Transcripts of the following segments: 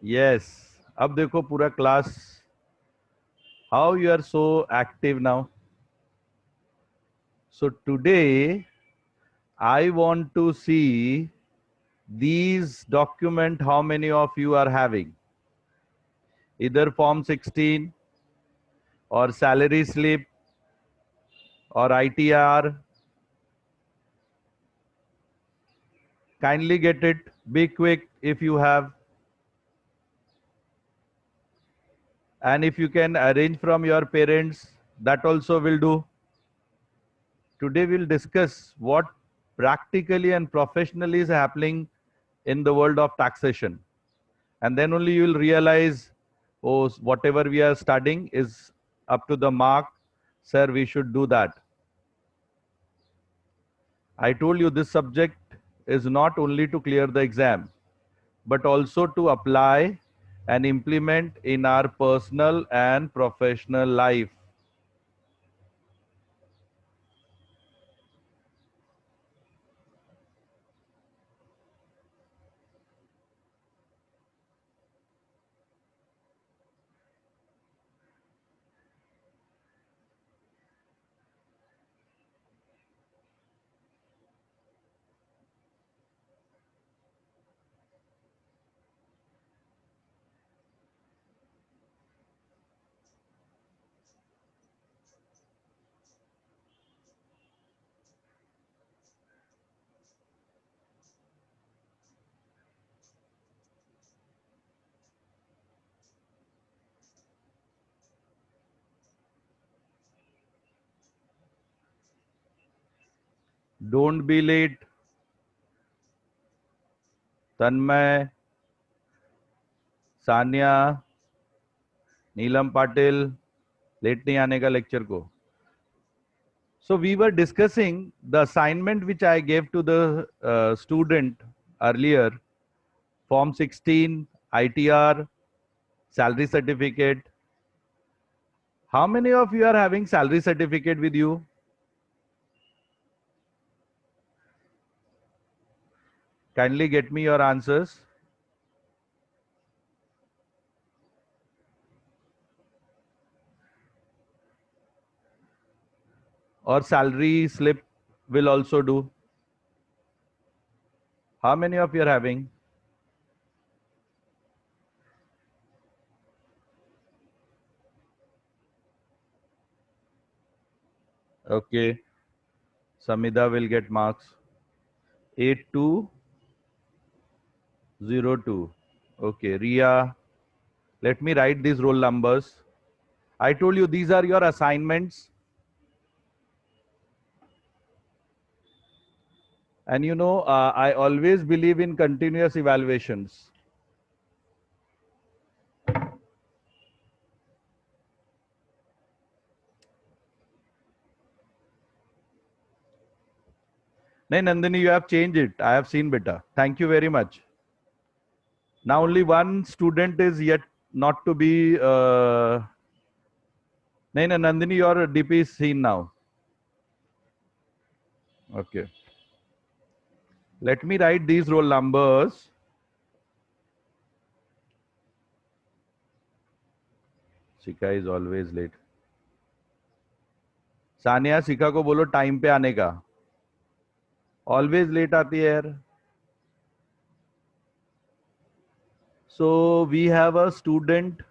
Yes. अब देखो पूरा class. How you are so active now? So today I want to see these document how many of you are having. Either Form 16 or salary slip or ITR. Kindly get it. Be quick if you have. And if you can arrange from your parents, that also will do. Today we'll discuss what practically and professionally is happening in the world of taxation. And then only you will realize, oh, whatever we are studying is up to the mark. Sir, we should do that. I told you this subject is not only to clear the exam, but also to apply and implement in our personal and professional life. Don't be late. Tanmay, Sania, Neelam Patil, late नहीं आने का lecture को. So we were discussing the assignment which I gave to the student earlier, Form 16, ITR, salary certificate. How many of you are having salary certificate with you? Kindly get me your answers. Or salary slip will also do. How many of you are having? Okay. Samida will get marks. 8202. Okay. Ria. Let me write these roll numbers. I told you these are your assignments. And you know, I always believe in continuous evaluations. No, Nandini, you have changed it. I have seen better. Thank you very much. Now only one student is yet not to be. No, Nandini, your DP is seen now. Okay. Let me write these roll numbers. Sika is always late. Sania शिखा को बोलो time पे आने का. Always late आती है यार. So we have a student.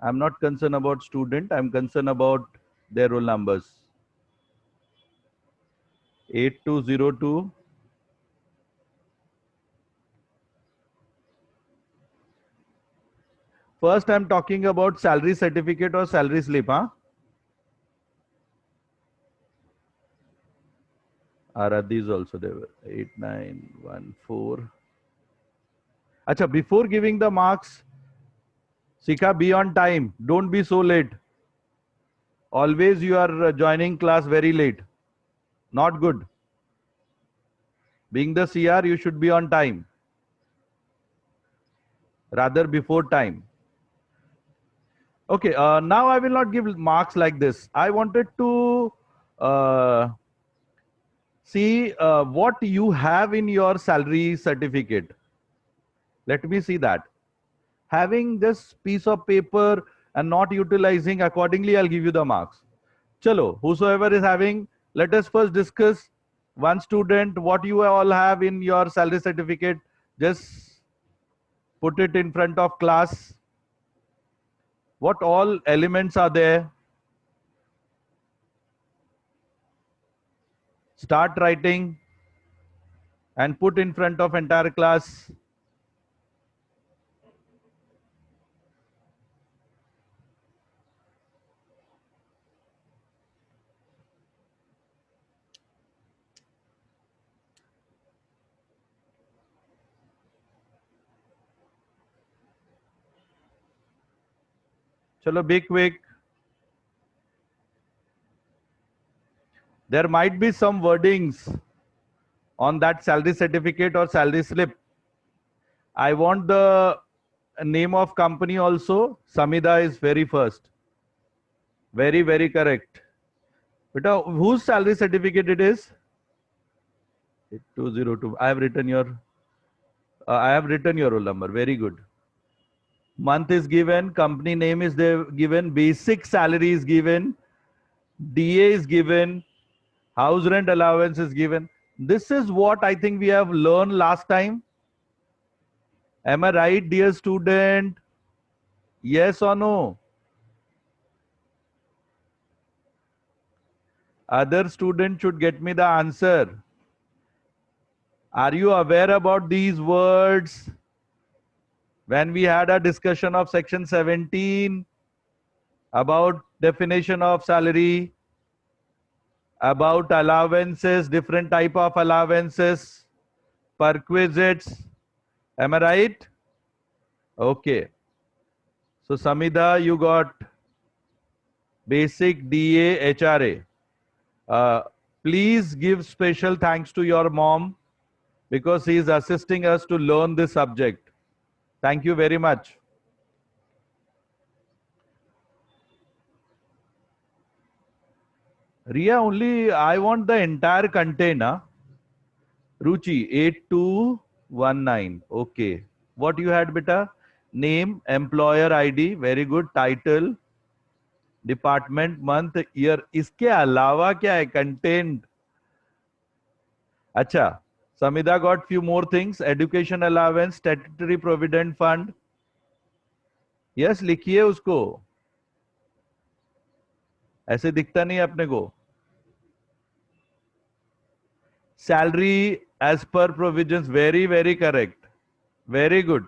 I'm not concerned about student. I'm concerned about their roll numbers. 8202. First, I'm talking about salary certificate or salary slip, huh? Aradhi is also there. 8914. Acha, before giving the marks, Sika, be on time. Don't be so late. Always you are joining class very late. Not good. Being the CR, you should be on time. Rather before time. Okay, now I will not give marks like this. I wanted to See what you have in your salary certificate. Let me see that. Having this piece of paper and not utilizing accordingly, I'll give you the marks. Chalo, whosoever is having, let us first discuss one student, what you all have in your salary certificate. Just put it in front of class. What all elements are there? Start writing and put in front of entire class. Chalo, be quick. There might be some wordings on that salary certificate or salary slip. I want the name of company also. Samida is very first. Very, very correct. Beta, whose salary certificate it is? 202. I have written your roll number. Very good. Month is given, company name is there given, basic salary is given, DA is given, house rent allowance is given. This is what I think we have learned last time. Am I right, dear student? Yes or no? Other student should get me the answer. Are you aware about these words? When we had a discussion of section 17 about definition of salary, about allowances, different type of allowances, perquisites. Am I right? Okay. So Samida, you got basic DA HRA. Please give special thanks to your mom because he is assisting us to learn this subject. Thank you very much. Ria, only I want the entire container. Ruchi, 8219. Okay. What you had, beta? Name, employer ID, very good. Title, department, month, year. इसके अलावा क्या है? Content. अच्छा. Samida got few more things. Education allowance, statutory provident fund. Yes, लिखिए उसको. ऐसे दिखता नहीं अपने को. Salary as per provisions. Very, very correct. Very good.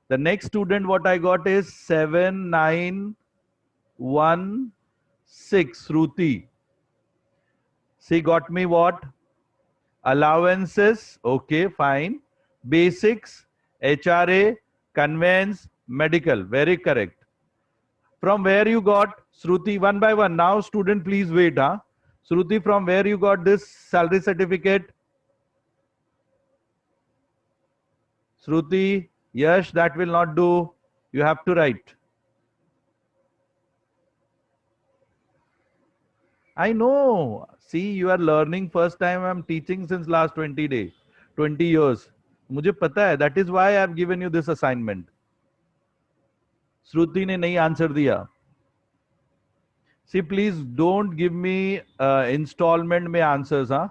The next student what I got is 7916 Shruti. She got me what? Allowances. Okay, fine. Basics, HRA, conveyance, medical. Very correct. From where you got Shruti? One by one. Now student please wait. Huh? Shruti, from where you got this salary certificate? Shruti, yes, that will not do. You have to write. I know. See, you are learning first time. I'm teaching since last 20 days, 20 years. मुझे पता है. That is why I have given you this assignment. श्रुति ने नहीं answer दिया. See, please don't give me installment में answers. Huh?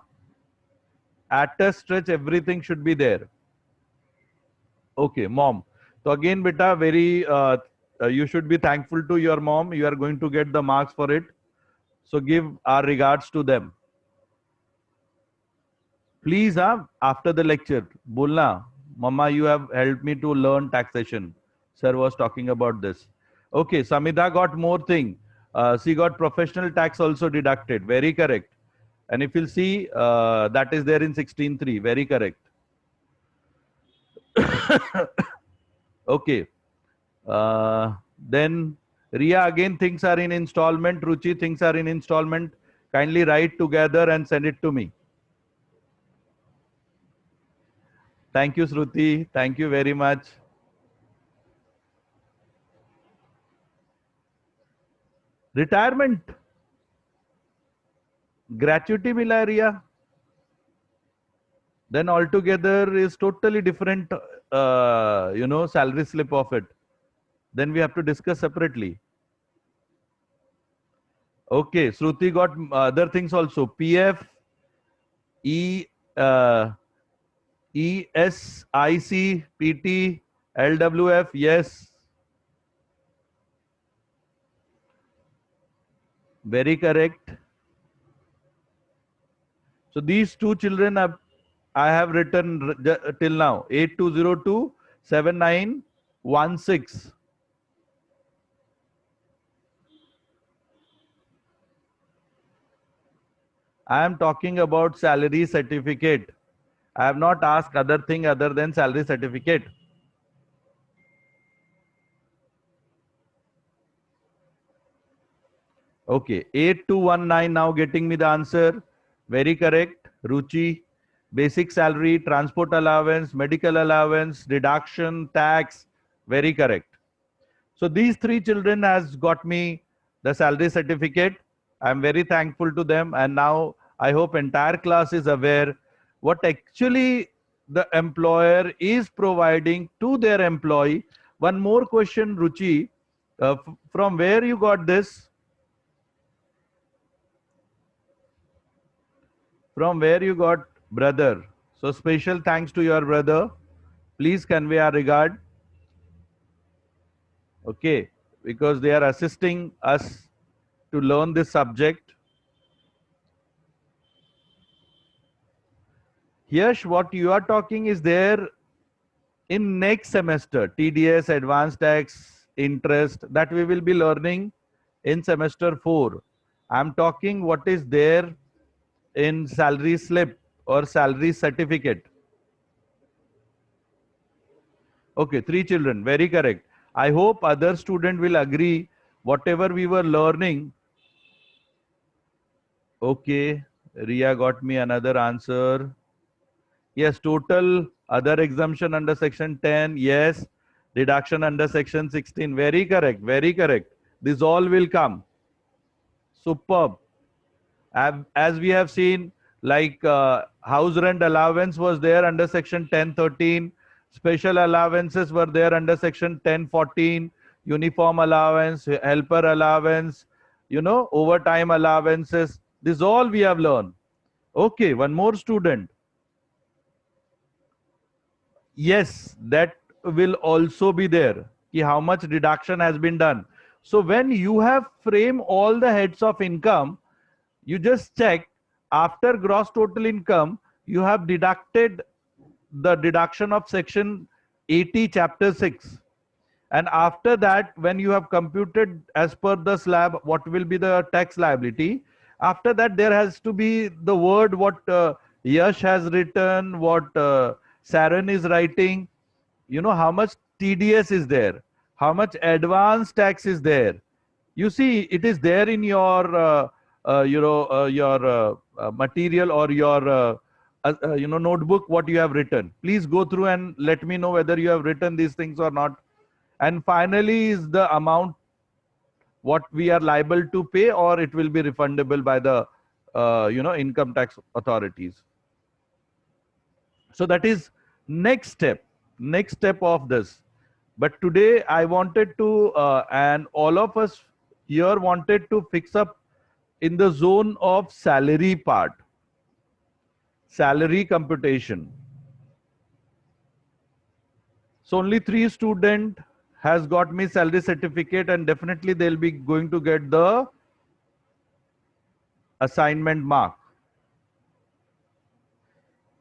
At a stretch, everything should be there. Okay, mom. So again, beta, very, you should be thankful to your mom. You are going to get the marks for it. So give our regards to them. Please, after the lecture, bolna, Mama, you have helped me to learn taxation. Sir was talking about this. Okay, Samida got more thing. She got professional tax also deducted. Very correct. And if you'll see, that is there in 16.3. Very correct. Okay. Then Ria, again, things are in installment. Ruchi, things are in installment. Kindly write together and send it to me. Thank you, Shruti. Thank you very much. Retirement. Gratuity मिला है रिया. then altogether is totally different, salary slip of it. Then we have to discuss separately. Okay, Shruti got other things also. PF, E, uh, ESIC, PT, LWF, yes. Very correct. So these two children I have written till now, 8202 7916. I am talking about salary certificate. I have not asked other thing other than salary certificate. Okay, 8219 now getting me the answer. Very correct. Ruchi, basic salary, transport allowance, medical allowance, deduction, tax. Very correct. So these three children has got me the salary certificate. I'm very thankful to them. And now I hope entire class is aware what actually the employer is providing to their employee. One more question, Ruchi. From where you got this? From where you got, brother? So special thanks to your brother. Please convey our regard. Okay, because they are assisting us to learn this subject. Yash, what you are talking is there in next semester, TDS, advanced tax, interest, that we will be learning in semester 4. I'm talking what is there in salary slip or salary certificate. Okay, 3 children, very correct. I hope other student will agree whatever we were learning. Okay, Ria got me another answer. Yes, total other exemption under section 10. Yes, deduction under section 16. Very correct, very correct. This all will come. Superb. As we have seen, like house rent allowance was there under section 1013. Special allowances were there under section 1014. Uniform allowance, helper allowance, overtime allowances. This all we have learned. Okay, one more student. Yes, that will also be there. How much deduction has been done. So when you have framed all the heads of income, you just check after gross total income, you have deducted the deduction of section 80, chapter 6. And after that, when you have computed as per the slab, what will be the tax liability? After that, there has to be the word what Yash has written, what Saran is writing, how much TDS is there, how much advance tax is there. You see, it is there in your, material or your, notebook, what you have written. Please go through and let me know whether you have written these things or not. And finally is the amount what we are liable to pay, or it will be refundable by the, income tax authorities. So that is next step of this. But today I wanted to, and all of us here wanted to fix up in the zone of salary part, salary computation. So only 3 student has got me salary certificate, and definitely they'll be going to get the assignment mark.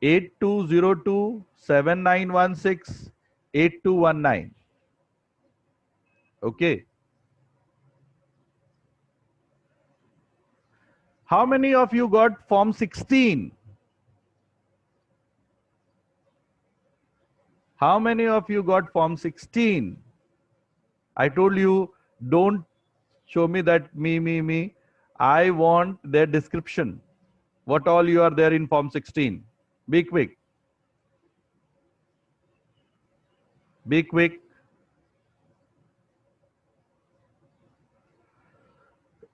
8202 7916 8219. Okay. How many of you got form 16? How many of you got form 16? I told you, don't show me that me. I want their description. What all you are there in form 16? Be quick. Be quick.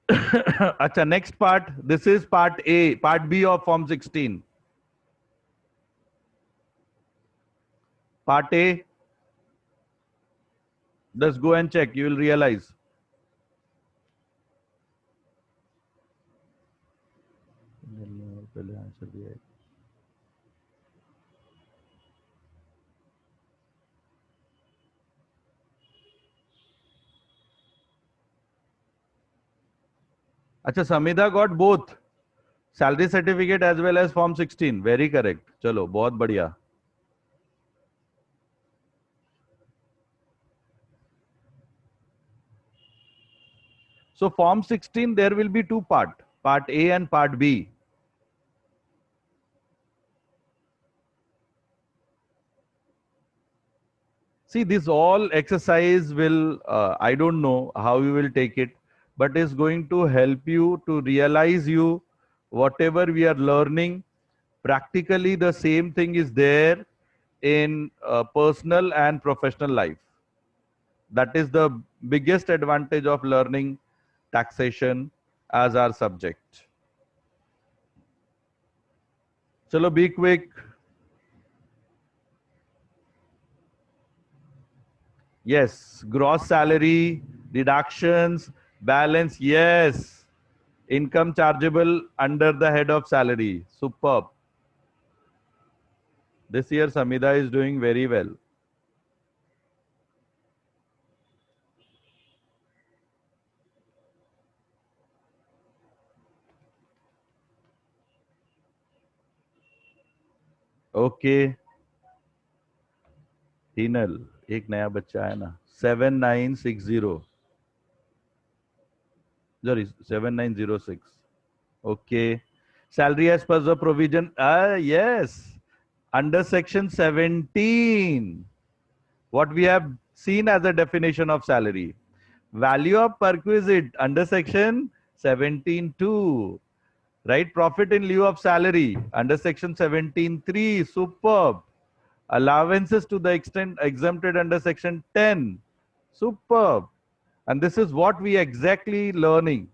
Acha, next part. This is part A, part B of form 16. Part A. Just go and check. You will realize. अच्छा, Samida got both salary certificate as well as form 16. Very correct. चलो, बहुत बढ़िया. So form 16, there will be two part A and part B. See, this all exercise will, I don't know how you will take it, but is going to help you to realize you whatever we are learning. Practically the same thing is there in personal and professional life. That is the biggest advantage of learning taxation as our subject. Chalo, be quick. Yes, gross salary, deductions, balance, yes. Income chargeable under the head of salary. Superb. This year Samida is doing very well. Okay. Hinal, एक नया बच्चा है ना, 7960. Sorry, 7906. Okay. Salary as per the provision. Yes. Under section 17. What we have seen as a definition of salary. Value of perquisite under section 17.2. Right? Profit in lieu of salary under section 17.3. Superb. Allowances to the extent exempted under section 10. Superb. And this is what we exactly learning.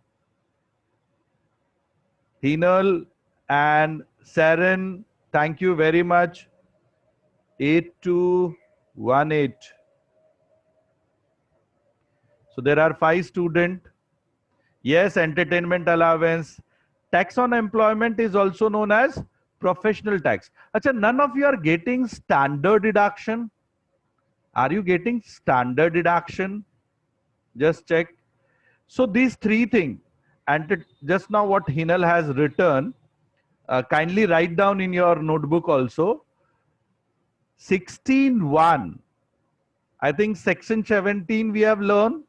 Hinal and Saren, thank you very much. 8218. So there are 5 students. Yes, entertainment allowance. Tax on employment is also known as professional tax. Achha, none of you are getting standard deduction. Are you getting standard deduction? Just check. So these 3 things, and just now what Hinal has written, kindly write down in your notebook also. 16.1. I think section 17 we have learned.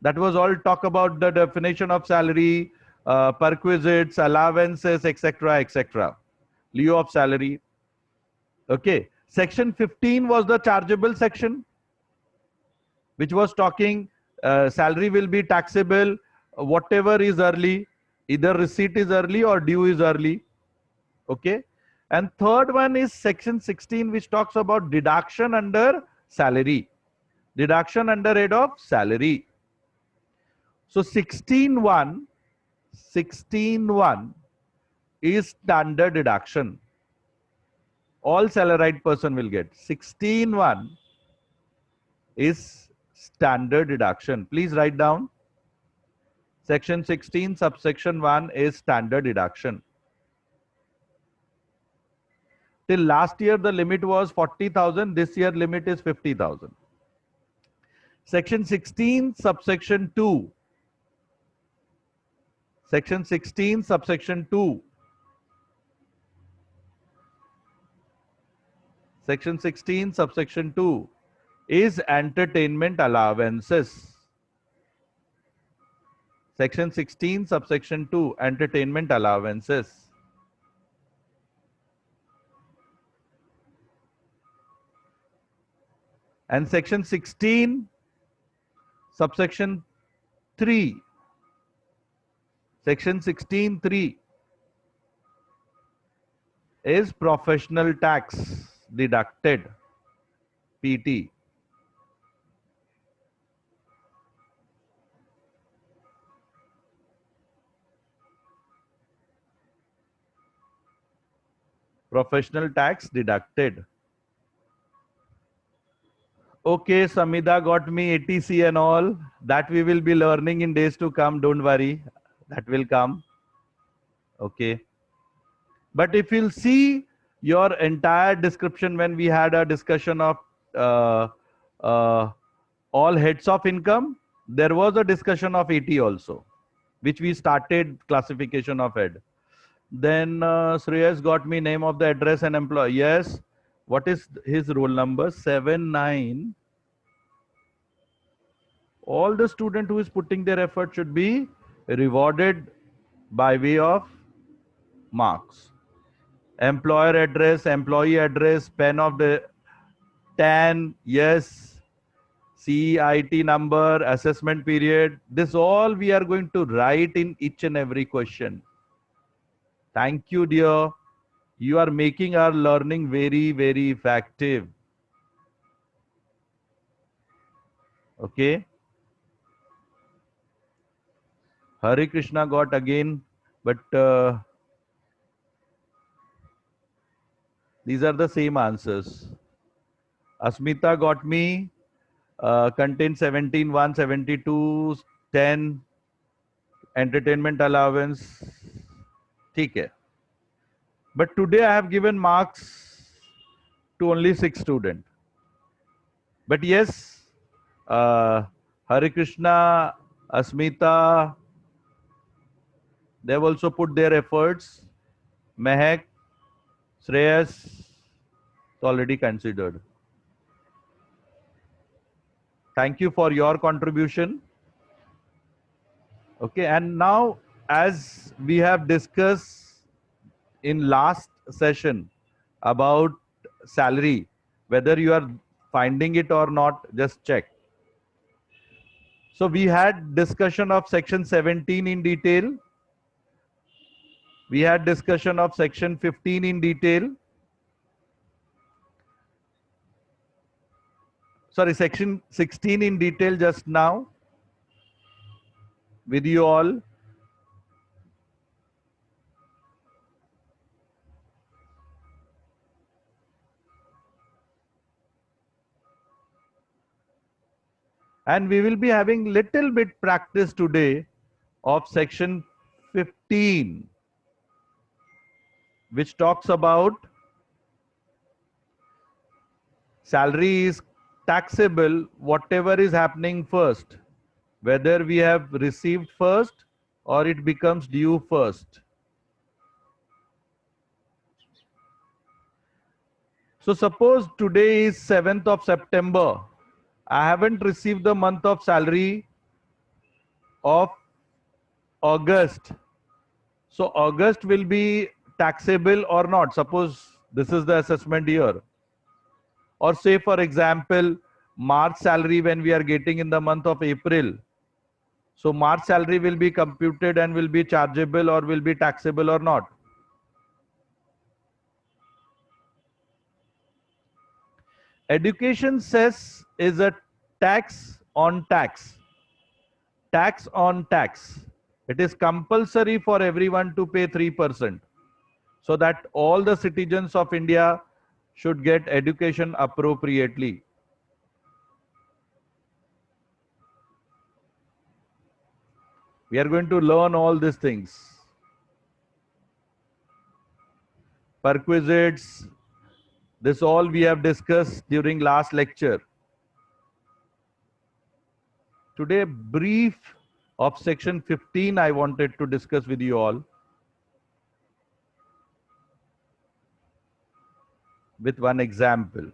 That was all talk about the definition of salary, perquisites, allowances, etc., etc. Lieu of salary. Okay. Section 15 was the chargeable section, which was talking salary will be taxable, whatever is early, either receipt is early or due is early. Okay. And third one is section 16, which talks about deduction under salary. Deduction under head of salary. So 16.1 is standard deduction. All salaried person will get. 16.1 is standard deduction. Please write down. Section 16 subsection 1 is standard deduction. Till last year the limit was 40,000. This year limit is 50,000. Section 16 subsection 2. Section 16 subsection 2. Section 16 subsection 2 is entertainment allowances. Section 16 subsection 2, entertainment allowances. And section 16 subsection 3. Section 16.3 is professional tax deducted, PT. Professional tax deducted. Okay, Samida got me ATC and all. That we will be learning in days to come. Don't worry. That will come. Okay. But if you'll see your entire description when we had a discussion of uh, uh, all heads of income, there was a discussion of 80 also, which we started classification of head. Then Shreyas got me name of the address and employee. Yes. What is his roll number? 79. All the student who is putting their effort should be rewarded by way of marks. Employer address, employee address, pen of the 10, yes, CIT number, assessment period. This all we are going to write in each and every question. Thank you, dear. You are making our learning very, very effective. Okay. Hare Krishna got again, but these are the same answers. Asmita got me, contain 17, 172, 10, entertainment allowance. ठीक है. But today I have given marks to only 6 students. But yes, Hare Krishna, Asmita, they have also put their efforts. Mehak, Shreyas, it's already considered. Thank you for your contribution. Okay, and now as we have discussed in last session about salary, whether you are finding it or not, just check. So we had discussion of section 17 in detail. We had discussion of section 15 in detail. Sorry, section 16 in detail just now with you all. And we will be having little bit practice today of section 15, which talks about salary is taxable, whatever is happening first, whether we have received first or it becomes due first. So suppose today is 7th of September. I haven't received the month of salary of August. So August will be taxable or not. Suppose this is the assessment year. Or say for example, March salary when we are getting in the month of April. So March salary will be computed and will be chargeable or will be taxable or not. Education cess is a tax on tax. Tax on tax. It is compulsory for everyone to pay 3%. So that all the citizens of India should get education appropriately. We are going to learn all these things. Perquisites, this all we have discussed during last lecture. Today, brief of section 15 I wanted to discuss with you all. With one example.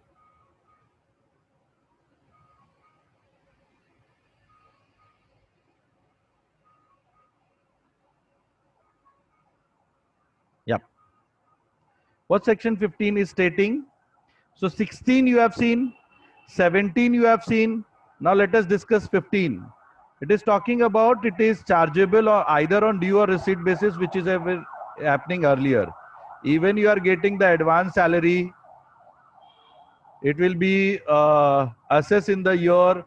Yeah. What section 15 is stating? So 16 you have seen, 17 you have seen. Now let us discuss 15. It is talking about it is chargeable or either on due or receipt basis, which is ever happening earlier. Even you are getting the advance salary, it will be assessed in the year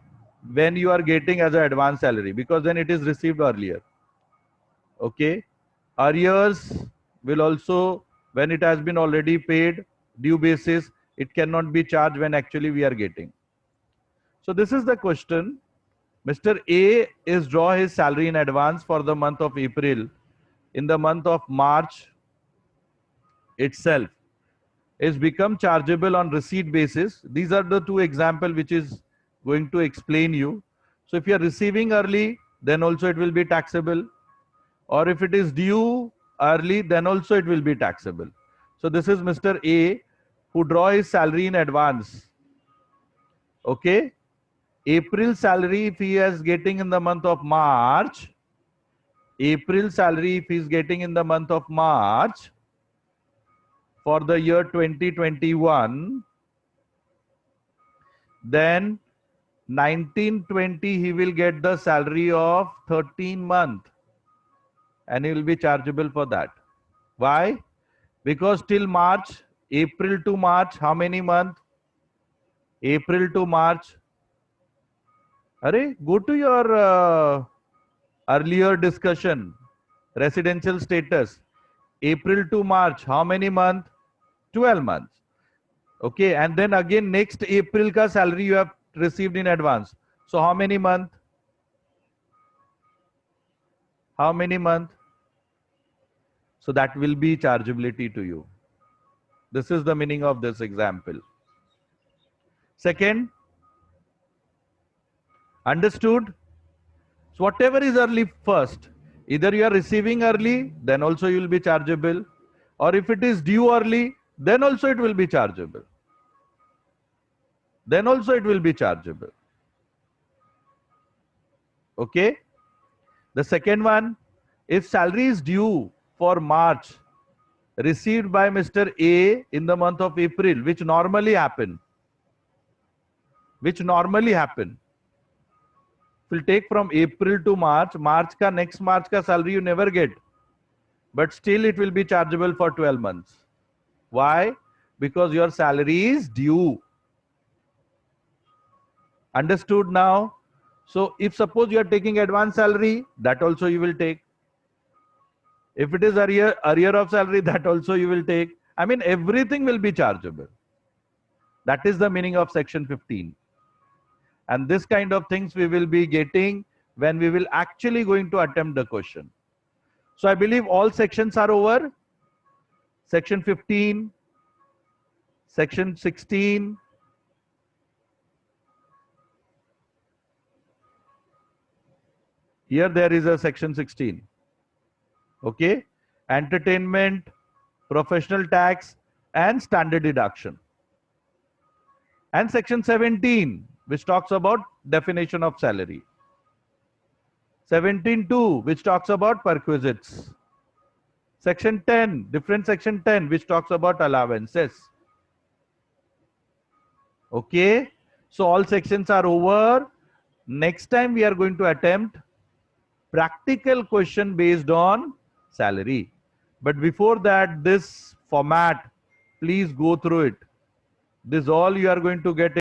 when you are getting as an advance salary, because then it is received earlier. Okay. Arrears will also, when it has been already paid, due basis, it cannot be charged when actually we are getting. So this is the question. Mr. A is draw his salary in advance for the month of April. In the month of March itself is become chargeable on receipt basis. These are the two example which is going to explain you. So if you are receiving early, then also it will be taxable. Or if it is due early, then also it will be taxable. So this is Mr. A who draw his salary in advance. Okay. April salary if he is getting in the month of March, April salary if he is getting in the month of March for the year 2021, then 1920 he will get the salary of 13 month and he will be chargeable for that. Why? Because till March, April to March, how many months? April to March. Arey, go to your earlier discussion, residential status. April to March, how many months? 12 months. Okay, and then again next April ka salary you have received in advance. So how many months? How many months? So that will be chargeability to you. This is the meaning of this example. Second, understood? So whatever is early first, either you are receiving early, then also you will be chargeable. Or if it is due early, then also it will be chargeable. Then also it will be chargeable. Okay. The second one, if salary is due for March, received by Mr. A in the month of April, which normally happen. Which normally happen. Will take from April to March. March ka next March ka salary you never get. But still it will be chargeable for 12 months. Why? Because your salary is due. Understood now? So if suppose you are taking advance salary, that also you will take. If it is arrear of salary, that also you will take. I mean, everything will be chargeable. That is the meaning of section 15. And this kind of things we will be getting when we will actually going to attempt the question. So I believe all sections are over. Section 15, section 16, here there is a section 16. Okay, entertainment, professional tax and standard deduction. And section 17, which talks about definition of salary. 17.2, which talks about perquisites. Section 10, different section 10, which talks about allowances. Okay, so all sections are over. Next time we are going to attempt practical question based on salary. But before that, this format, please go through it. This all you are going to get